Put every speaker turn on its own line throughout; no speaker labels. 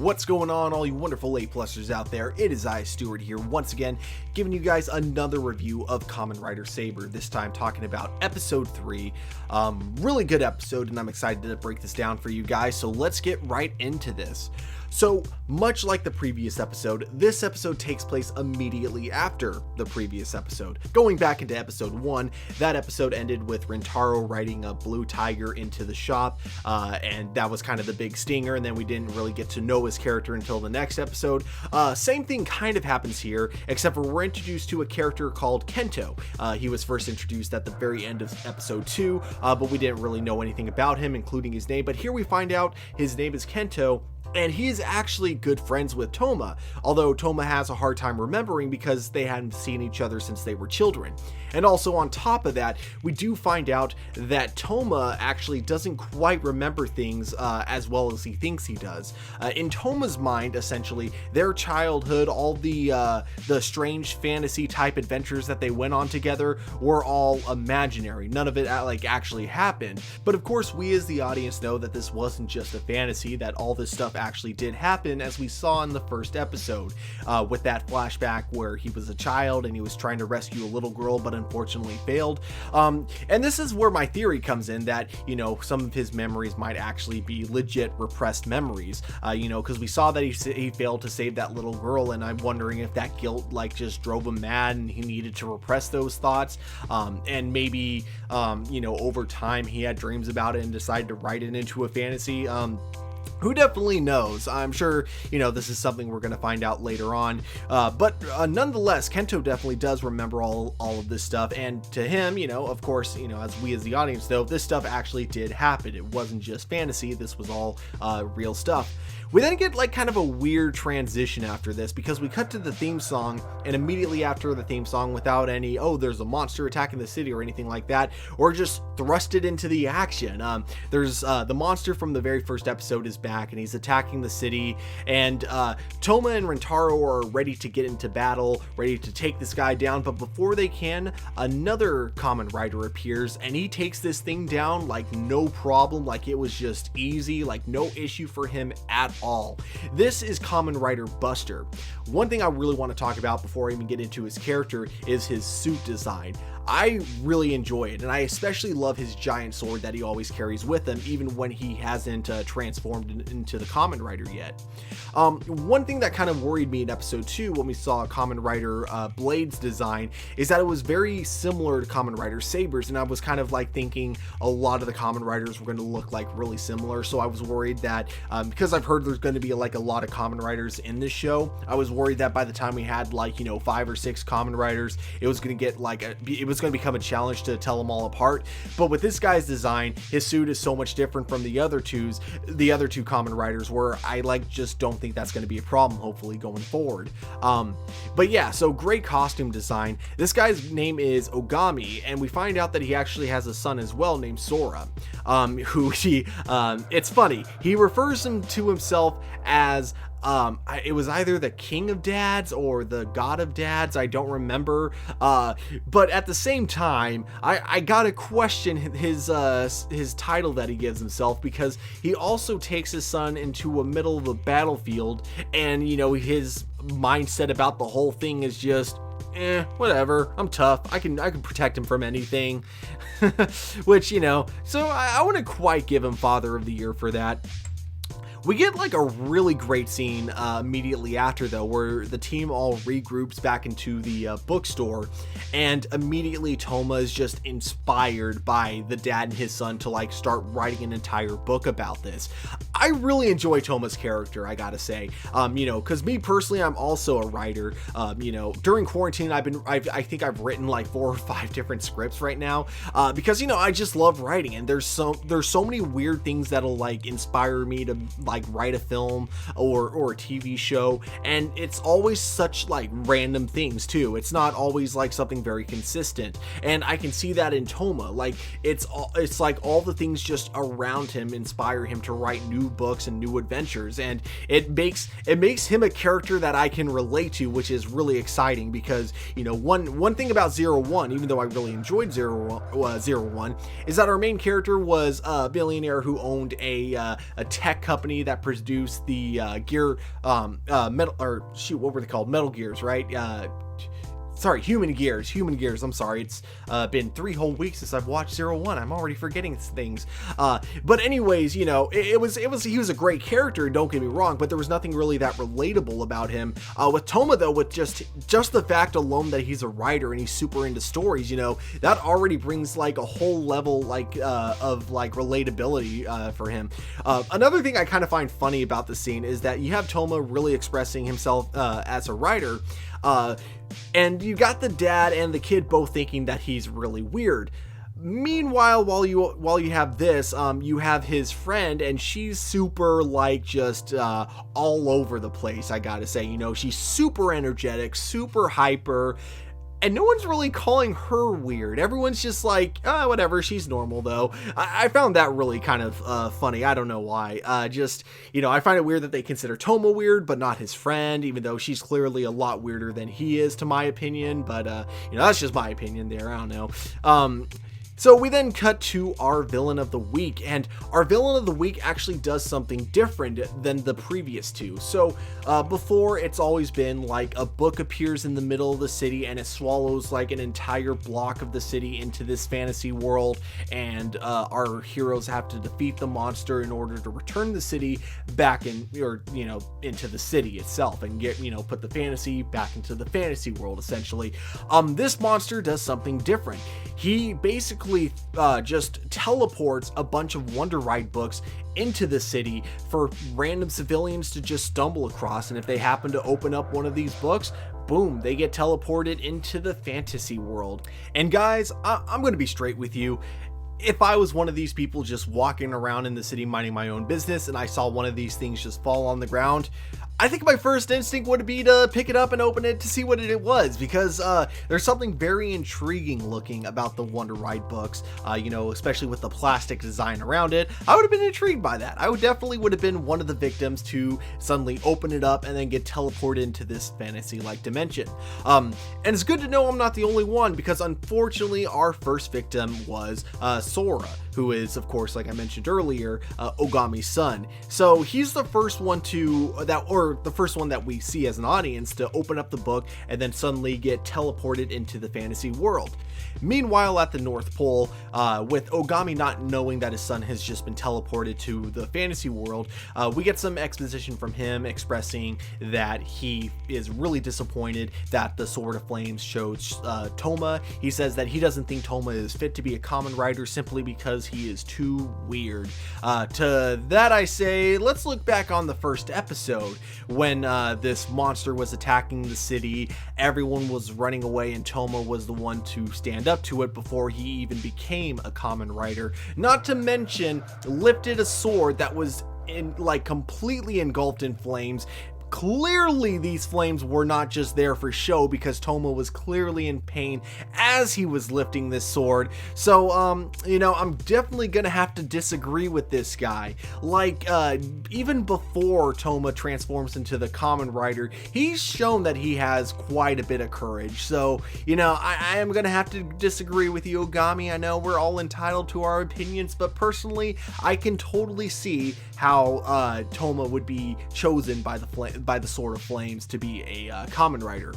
What's going on, all you wonderful APlusers out there? It is I, Stuart, here once again, giving you guys another review of Kamen Rider Saber, this time talking about episode 3. Really good episode, and I'm excited to break this down for you guys, so let's get right into this. So, much like the previous episode, this episode takes place immediately after the previous episode. Going back into episode 1, that episode ended with Rintaro riding a blue tiger into the shop, and that was kind of the big stinger, and then we didn't really get to know his character until the next episode. Same thing kind of happens here, except for we're introduced to a character called Kento. He was first introduced at the very end of episode 2, but we didn't really know anything about him, including his name, but here we find out his name is Kento, and he is actually good friends with Touma, although Touma has a hard time remembering because they hadn't seen each other since they were children. And also on top of that, we do find out that Touma actually doesn't quite remember things as well as he thinks he does. In Touma's mind, essentially, their childhood, all the strange fantasy type adventures that they went on together were all imaginary. None of it actually happened. But of course, we as the audience know that this wasn't just a fantasy, that all this stuff actually did happen, as we saw in the first episode with that flashback where he was a child and he was trying to rescue a little girl but unfortunately failed. And this is where my theory comes in, that some of his memories might actually be legit repressed memories, because we saw that he failed to save that little girl, and I'm wondering if that guilt just drove him mad and he needed to repress those thoughts, and maybe over time he had dreams about it and decided to write it into a fantasy. Who definitely knows? I'm sure, this is something we're going to find out later on. But nonetheless, Kento definitely does remember all of this stuff. And to him, of course, as we as the audience know, this stuff actually did happen. It wasn't just fantasy. This was all real stuff. We then get kind of a weird transition after this, because we cut to the theme song, and immediately after the theme song, without any, there's a monster attacking the city or anything like that, or just thrusted into the action. There's the monster from the very first episode is back, and he's attacking the city, and Touma and Rintaro are ready to get into battle, ready to take this guy down, but before they can, another Kamen Rider appears, and he takes this thing down like no problem, like it was just easy, like no issue for him at all. This is Kamen Rider Buster. One thing I really want to talk about before I even get into his character is his suit design. I really enjoy it, and I especially love his giant sword that he always carries with him, even when he hasn't transformed into the Kamen Rider yet. One thing that kind of worried me in episode 2 when we saw Kamen Rider Blade's design is that it was very similar to Kamen Rider Saber's, and I was kind of thinking a lot of the Kamen Riders were going to look really similar, so I was worried that because I've heard there's going to be a lot of Kamen Riders in this show, I was worried that by the time we had 5 or 6 Kamen Riders, it was going to get it was going to become a challenge to tell them all apart. But with this guy's design, his suit is so much different from the other two Kamen Riders, where I just don't think that's going to be a problem, hopefully, going forward. But yeah, so great costume design. This guy's name is Ogami, and we find out that he actually has a son as well named Sora, who it's funny, he refers him to himself as it was either the King of Dads or the God of Dads, I don't remember, but at the same time, I gotta question his title that he gives himself, because he also takes his son into a middle of a battlefield, and his mindset about the whole thing is just, whatever, I'm tough, I can protect him from anything. Which, so I wouldn't quite give him Father of the Year for that. We get a really great scene immediately after, though, where the team all regroups back into the bookstore, and immediately Touma is just inspired by the dad and his son to start writing an entire book about this. I really enjoy Touma's character, I gotta say, because me personally, I'm also a writer. During quarantine, I think I've written 4 or 5 different scripts right now, because I just love writing, and there's so many weird things that'll inspire me to write a film or a TV show, and it's always such random things too. It's not always something very consistent, and I can see that in Touma. It's all the things just around him inspire him to write new books and new adventures, and it makes him a character that I can relate to, which is really exciting, because one thing about 01, even though I really enjoyed 01, is that our main character was a billionaire who owned a tech company company that produced the gear, metal, or shoot, what were they called? Metal Gears, right? Sorry, Human Gears. I'm sorry. It's been 3 whole weeks since I've watched 01. I'm already forgetting things. But anyways, you know, he was a great character, don't get me wrong, but there was nothing really that relatable about him. With Touma though, with just the fact alone that he's a writer and he's super into stories, you know, that already brings like a whole level like of like relatability for him. Another thing I kind of find funny about the scene is that you have Touma really expressing himself as a writer. And you got the dad and the kid both thinking that he's really weird. Meanwhile, while you have this, you have his friend, and she's super like just all over the place. I gotta say, you know, she's super energetic, super hyper. And no one's really calling her weird. Everyone's just like, whatever, she's normal though. I found that really kind of funny. I don't know why. Just, you know, I find it weird that they consider Touma weird, but not his friend, even though she's clearly a lot weirder than he is, to my opinion. But, you know, that's just my opinion there. I don't know. So we then cut to our villain of the week, and our villain of the week actually does something different than the previous two. So before, it's always been like a book appears in the middle of the city and it swallows like an entire block of the city into this fantasy world, and our heroes have to defeat the monster in order to return the city back into the city itself and get, you know, put the fantasy back into the fantasy world essentially. This monster does something different. He basically just teleports a bunch of Wonder Ride books into the city for random civilians to just stumble across, and if they happen to open up one of these books, boom, they get teleported into the fantasy world. And guys, I'm gonna be straight with you. If I was one of these people just walking around in the city minding my own business and I saw one of these things just fall on the ground, I think my first instinct would be to pick it up and open it to see what it was, because there's something very intriguing looking about the Wonder Ride books, you know, especially with the plastic design around it. I would have been intrigued by that. I would have been one of the victims to suddenly open it up and then get teleported into this fantasy-like dimension. And it's good to know I'm not the only one, because unfortunately our first victim was Sora, who is, of course, like I mentioned earlier, Ogami's son. So he's the first one the first one that we see as an audience to open up the book and then suddenly get teleported into the fantasy world. Meanwhile, at the North Pole, with Ogami not knowing that his son has just been teleported to the fantasy world, we get some exposition from him expressing that he is really disappointed that the Sword of Flames chose Touma. He says that he doesn't think Touma is fit to be a Kamen Rider simply because he is too weird. To that I say, let's look back on the first episode when this monster was attacking the city. Everyone was running away and Touma was the one to stand up to it before he even became a Kamen Rider. Not to mention, lifted a sword that was completely engulfed in flames. Clearly these flames were not just there for show, because Touma was clearly in pain as he was lifting this sword. So you know, I'm definitely gonna have to disagree with this guy. Even before Touma transforms into the Kamen Rider, he's shown that he has quite a bit of courage. So, you know, I am gonna have to disagree with you, Ogami. I know we're all entitled to our opinions, but personally I can totally see how Touma would be chosen by the Sword of Flames to be a Kamen Rider.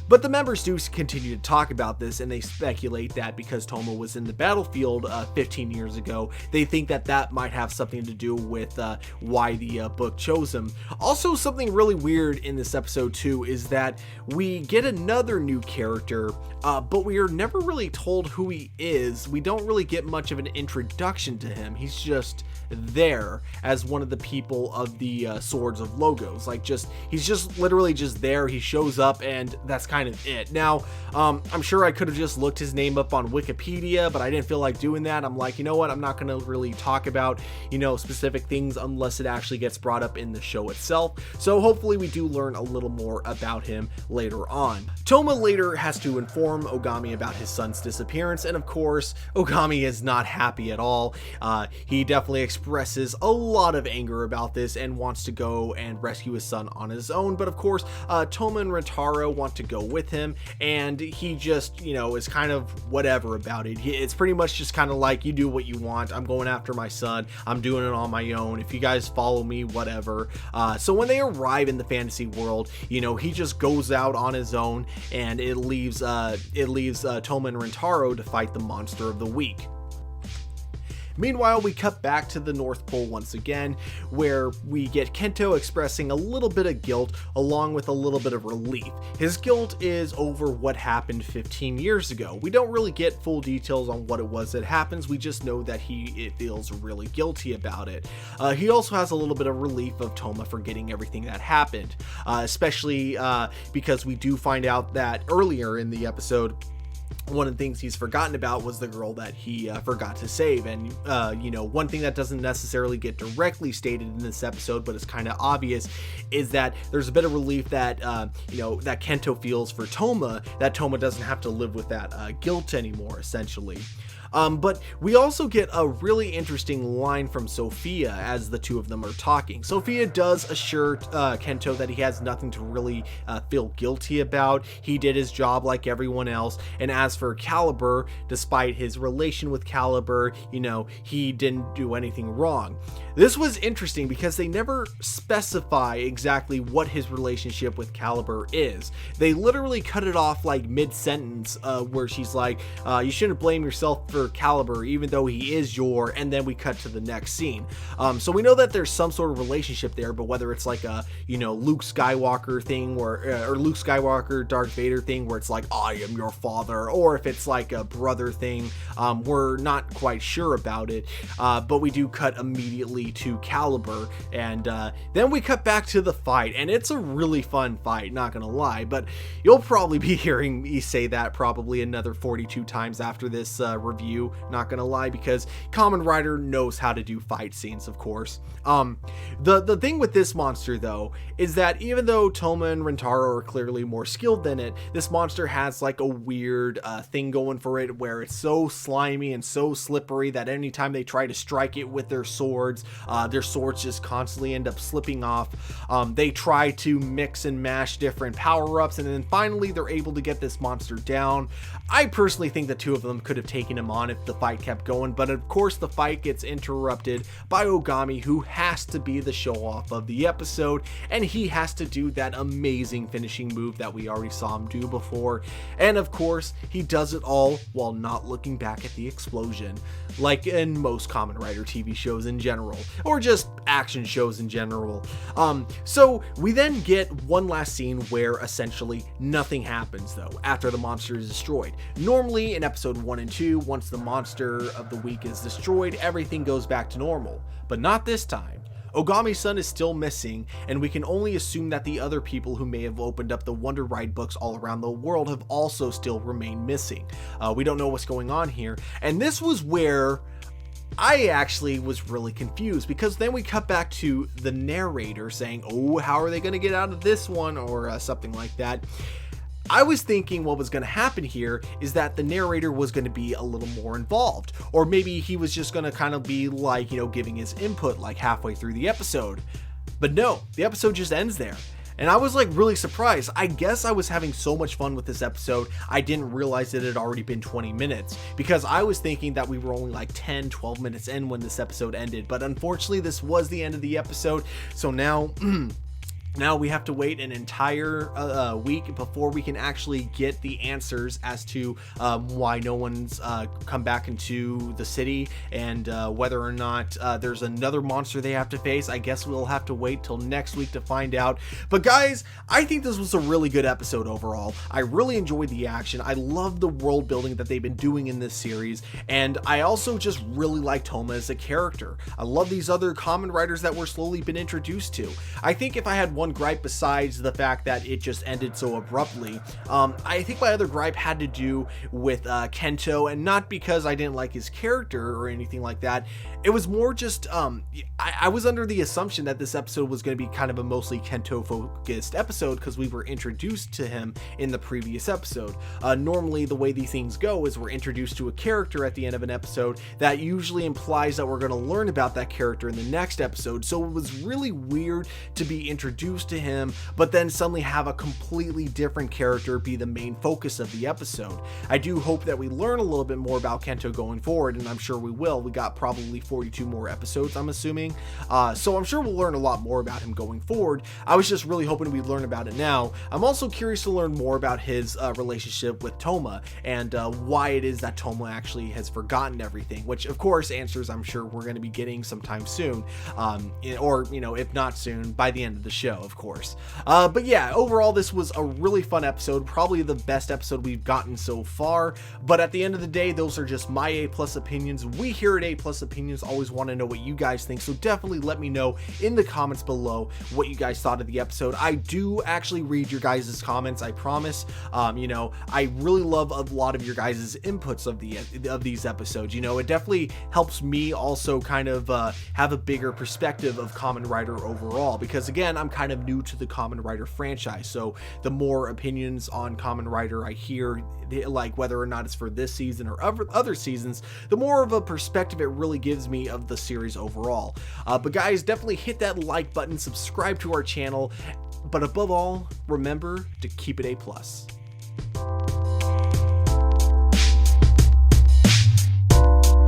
But the members do continue to talk about this, and they speculate that because Touma was in the battlefield 15 years ago, they think that that might have something to do with why the book chose him. Also, something really weird in this episode too is that we get another new character, but we are never really told who he is. We don't really get much of an introduction to him. He's just there as one of the people of the Swords of Logos. He's just literally just there. He shows up and that's kind of it. Now, I'm sure I could have just looked his name up on Wikipedia, but I didn't feel like doing that. I'm like, you know what? I'm not going to really talk about, you know, specific things unless it actually gets brought up in the show itself. So hopefully we do learn a little more about him later on. Touma later has to inform Ogami about his son's disappearance, and of course, Ogami is not happy at all. He definitely expresses a lot of anger about this and wants to go and rescue his son on his own, but of course, Touma and Rintaro want to go with him, and he just, is kind of whatever about it. It's pretty much just kind of like, you do what you want, I'm going after my son, I'm doing it on my own, if you guys follow me, whatever. So when they arrive in the fantasy world, he just goes out on his own, and it leaves Touma and Rintaro to fight the monster of the week. Meanwhile, we cut back to the North Pole once again, where we get Kento expressing a little bit of guilt along with a little bit of relief. His guilt is over what happened 15 years ago. We don't really get full details on what it was that happens, we just know that he feels really guilty about it. He also has a little bit of relief of Touma forgetting everything that happened, especially because we do find out that earlier in the episode, one of the things he's forgotten about was the girl that he forgot to save. And, one thing that doesn't necessarily get directly stated in this episode, but it's kind of obvious, is that there's a bit of relief that, that Kento feels for Touma, that Touma doesn't have to live with that guilt anymore, essentially. But we also get a really interesting line from Sophia as the two of them are talking. Sophia does assure Kento that he has nothing to really feel guilty about. He did his job like everyone else. And as for Caliber, despite his relation with Caliber, he didn't do anything wrong. This was interesting because they never specify exactly what his relationship with Caliber is. They literally cut it off like mid-sentence where she's like, you shouldn't blame yourself for Caliber even though he is and then we cut to the next scene. So we know that there's some sort of relationship there, but whether it's like a Luke Skywalker thing or Luke Skywalker Darth Vader thing where it's like, I am your father, or if it's like a brother thing, we're not quite sure about it, but we do cut immediately to Caliber, and then we cut back to the fight, and it's a really fun fight, not gonna lie, but you'll probably be hearing me say that probably another 42 times after this review, not gonna lie, because Kamen Rider knows how to do fight scenes, of course. The thing with this monster though is that even though Touma and Rintaro are clearly more skilled than it, this monster has like a weird thing going for it where it's so slimy and so slippery that anytime they try to strike it with their swords just constantly end up slipping off. They try to mix and mash different power-ups, and then finally they're able to get this monster down. I personally think the two of them could have taken him on if the fight kept going, but of course the fight gets interrupted by Ogami, who has to be the show-off of the episode, and he has to do that amazing finishing move that we already saw him do before, and of course he does it all while not looking back at the explosion, like in most Kamen Rider TV shows in general, or just action shows in general. So we then get one last scene where essentially nothing happens though after the monster is destroyed. Normally in episode 1 and 2, once the monster of the week is destroyed, everything goes back to normal, but not this time. Ogami's son is still missing, and we can only assume that the other people who may have opened up the Wonder Ride books all around the world have also still remained missing. We don't know what's going on here, and this was where I actually was really confused, because then we cut back to the narrator saying, oh, how are they going to get out of this one, or something like that. I was thinking what was going to happen here is that the narrator was going to be a little more involved, or maybe he was just going to kind of be like, giving his input like halfway through the episode. But no, the episode just ends there. And I was like really surprised. I guess I was having so much fun with this episode, I didn't realize it had already been 20 minutes, because I was thinking that we were only like 10-12 minutes in when this episode ended. But unfortunately, this was the end of the episode. So now Now we have to wait an entire week before we can actually get the answers as to why no one's come back into the city, and whether or not there's another monster they have to face. I guess we'll have to wait till next week to find out. But guys, I think this was a really good episode overall. I really enjoyed the action. I love the world building that they've been doing in this series, and I also just really like Touma as a character. I love these other Kamen Riders that we're slowly been introduced to. I think if I had one gripe besides the fact that it just ended so abruptly, I think my other gripe had to do with Kento, and not because I didn't like his character or anything like that. It was more just I was under the assumption that this episode was going to be kind of a mostly Kento focused episode because we were introduced to him in the previous episode. Normally the way these things go is we're introduced to a character at the end of an episode that usually implies that we're going to learn about that character in the next episode. So it was really weird to be introduced introduced to him, but then suddenly have a completely different character be the main focus of the episode. I do hope that we learn a little bit more about Kento going forward, and I'm sure we will. We got probably 42 more episodes, I'm assuming, so I'm sure we'll learn a lot more about him going forward. I was just really hoping we'd learn about it now. I'm also curious to learn more about his relationship with Touma, and why it is that Touma actually has forgotten everything, which of course answers I'm sure we're going to be getting sometime soon, or if not soon, by the end of the show, of course. But yeah, overall this was a really fun episode, probably the best episode we've gotten so far, but at the end of the day, those are just my A+ opinions. We here at A+ Opinions always want to know what you guys think, so definitely let me know in the comments below what you guys thought of the episode. I do actually read your guys' comments, I promise. I really love a lot of your guys' inputs of these episodes. It definitely helps me also kind of have a bigger perspective of Kamen Rider overall, because again, I'm kind of new to the Kamen Rider franchise, so the more opinions on Kamen Rider I hear, like whether or not it's for this season or other seasons, the more of a perspective it really gives me of the series overall. But guys, definitely hit that like button, subscribe to our channel, but above all, remember to keep it A+.